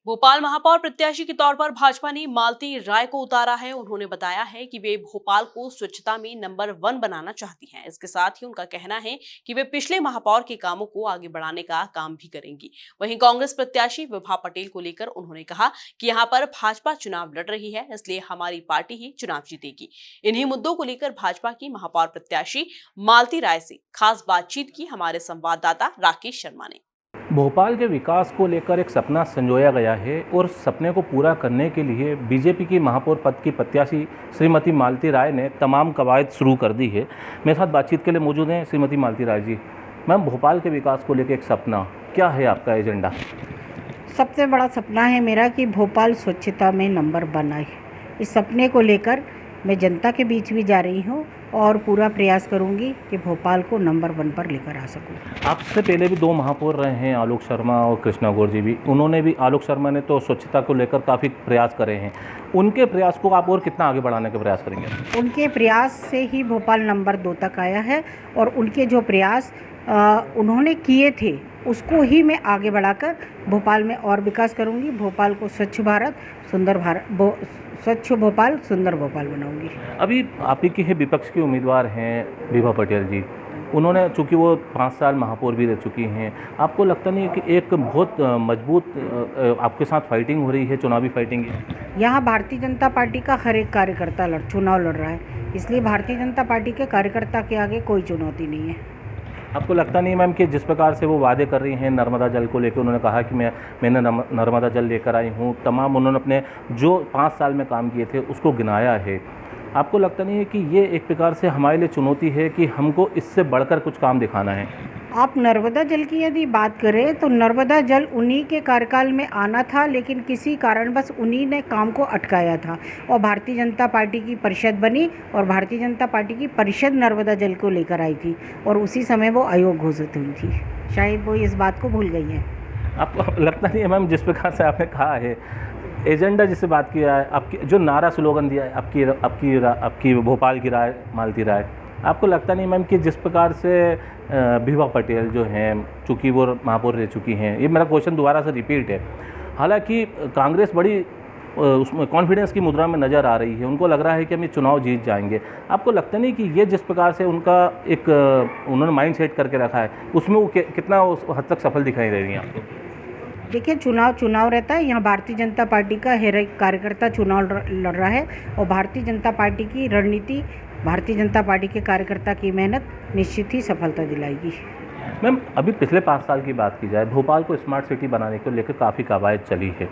भोपाल महापौर प्रत्याशी के तौर पर भाजपा ने मालती राय को उतारा है। उन्होंने बताया है कि वे भोपाल को स्वच्छता में नंबर 1 बनाना चाहती हैं। इसके साथ ही उनका कहना है कि वे पिछले महापौर के कामों को आगे बढ़ाने का काम भी करेंगी। वहीं कांग्रेस प्रत्याशी विभा पटेल को लेकर उन्होंने कहा कि यहाँ पर भाजपा चुनाव लड़ रही है, इसलिए हमारी पार्टी ही चुनाव जीतेगी। इन्हीं मुद्दों को लेकर भाजपा की महापौर प्रत्याशी मालती राय से खास बातचीत की हमारे संवाददाता राकेश शर्मा ने। भोपाल के विकास को लेकर एक सपना संजोया गया है और सपने को पूरा करने के लिए बीजेपी की महापौर पद की प्रत्याशी श्रीमती मालती राय ने तमाम कवायद शुरू कर दी है। मेरे साथ बातचीत के लिए मौजूद हैं श्रीमती मालती राय जी। मैम, भोपाल के विकास को लेकर एक सपना, क्या है आपका एजेंडा? सबसे बड़ा सपना है मेरा कि भोपाल स्वच्छता में नंबर 1 आए। इस सपने को लेकर मैं जनता के बीच भी जा रही हूँ और पूरा प्रयास करूँगी कि भोपाल को नंबर 1 पर लेकर आ सकूँ। आपसे पहले भी 2 महापौर रहे हैं, आलोक शर्मा और कृष्णा गौर जी भी। उन्होंने भी, आलोक शर्मा ने तो स्वच्छता को लेकर काफ़ी प्रयास करे हैं। उनके प्रयास को आप और कितना आगे बढ़ाने का प्रयास करेंगे? उनके प्रयास से ही भोपाल नंबर 2 तक आया है और उनके जो प्रयास उन्होंने किए थे उसको ही मैं आगे बढ़ाकर भोपाल में और विकास करूँगी। भोपाल को स्वच्छ भारत सुंदर भारत स्वच्छ भोपाल सुंदर भोपाल बनाऊंगी। अभी आप ही के विपक्ष के उम्मीदवार हैं विभा पटेल जी। उन्होंने, चूँकि वो 5 साल महापौर भी रह चुकी हैं, आपको लगता नहीं है कि एक बहुत मजबूत आपके साथ फाइटिंग हो रही है, चुनावी फाइटिंग है? यहाँ भारतीय जनता पार्टी का हर एक कार्यकर्ता चुनाव लड़ रहा है, इसलिए भारतीय जनता पार्टी के कार्यकर्ता के आगे कोई चुनौती नहीं है। आपको लगता नहीं मैम कि जिस प्रकार से वो वादे कर रही हैं नर्मदा जल को लेकर, उन्होंने कहा कि मैंने नर्मदा जल लेकर आई हूँ, तमाम उन्होंने अपने जो 5 साल में काम किए थे उसको गिनाया है, आपको लगता नहीं है कि ये एक प्रकार से हमारे लिए चुनौती है कि हमको इससे बढ़कर कुछ काम दिखाना है? आप नर्मदा जल की यदि बात करें तो नर्मदा जल उन्हीं के कार्यकाल में आना था, लेकिन किसी कारणवश उन्हीं ने काम को अटकाया था और भारतीय जनता पार्टी की परिषद बनी और भारतीय जनता पार्टी की परिषद नर्मदा जल को लेकर आई थी और उसी समय वो आयोग घोषित हुई थी। शायद वो इस बात को भूल गई है। आपको लगता नहीं है मैम, जिस प्रकार से आपने कहा है एजेंडा जिससे बात किया है, आपकी जो नारा स्लोगन दिया है, आपकी भोपाल की राय मालती राय, आपको लगता नहीं मैम कि जिस प्रकार से विभा पटेल जो हैं, चूँकि वो महापौर रह चुकी हैं, ये मेरा क्वेश्चन दोबारा से रिपीट है, हालांकि कांग्रेस बड़ी उसमें कॉन्फिडेंस की मुद्रा में नज़र आ रही है, उनको लग रहा है कि हम ये चुनाव जीत जाएंगे, आपको लगता नहीं कि ये जिस प्रकार से उनका एक उन्होंने माइंड सेट करके रखा है उसमें वो कितना उस हद तक सफल दिखाई दे रही हैं आपको? देखिए, चुनाव रहता है, यहाँ भारतीय जनता पार्टी का हर एक कार्यकर्ता चुनाव लड़ रहा है और भारतीय जनता पार्टी की रणनीति, भारतीय जनता पार्टी के कार्यकर्ता की मेहनत निश्चित ही सफलता दिलाएगी। मैम, अभी पिछले 5 साल की बात की जाए, भोपाल को स्मार्ट सिटी बनाने को लेकर काफ़ी कवायद चली है,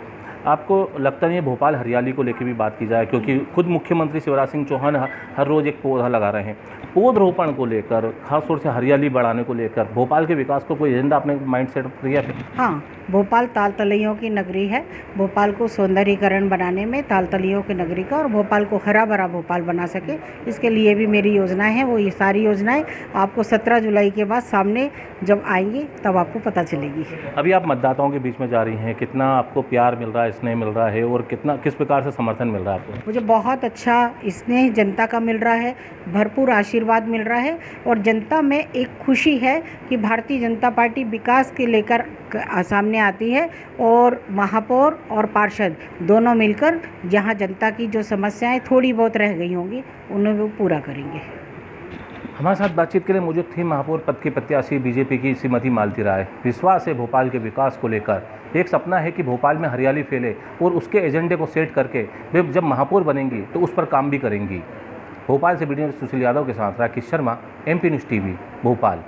आपको लगता नहीं है भोपाल हरियाली को लेकर भी बात की जाए, क्योंकि खुद मुख्यमंत्री शिवराज सिंह चौहान हर रोज़ एक पौधा लगा रहे हैं, पौधरोपण को लेकर, खासतौर से हरियाली बढ़ाने को लेकर भोपाल के विकास को कोई एजेंडा अपने माइंड सेट किया है? हाँ, भोपाल ताल तलैयों की नगरी है। भोपाल को सौंदर्यीकरण बनाने में ताल तलैयों की नगरी का और भोपाल को हरा भरा भोपाल बना सके, इसके लिए भी मेरी योजनाएं हैं। वो ये सारी योजनाएं आपको 17 जुलाई के बाद सामने जब आएंगी तब आपको पता चलेगी। अभी आप मतदाताओं के बीच में जा रही हैं, कितना आपको प्यार मिल रहा है, स्नेह मिल रहा है और किस प्रकार से समर्थन मिल रहा है आपको? मुझे बहुत अच्छा स्नेह जनता का मिल रहा है, भरपूर आशीर्वाद मिल रहा है और जनता में एक खुशी है कि भारतीय जनता पार्टी विकास के लेकर सामने आती है और महापौर और पार्षद दोनों मिलकर जहां जनता की जो समस्याएं थोड़ी बहुत रह गई होंगी उन्हें वो पूरा करेंगे। हमारे साथ बातचीत के लिए मौजूद थी महापौर पद की प्रत्याशी बीजेपी की श्रीमती मालती राय। विश्वास है भोपाल के विकास को लेकर, एक सपना है कि भोपाल में हरियाली फैले और उसके एजेंडे को सेट करके वे जब महापौर बनेंगी तो उस पर काम भी करेंगी। भोपाल से वीडियो सुशील यादव के साथ Rakesh Sharma, MP news TV, Bhopal.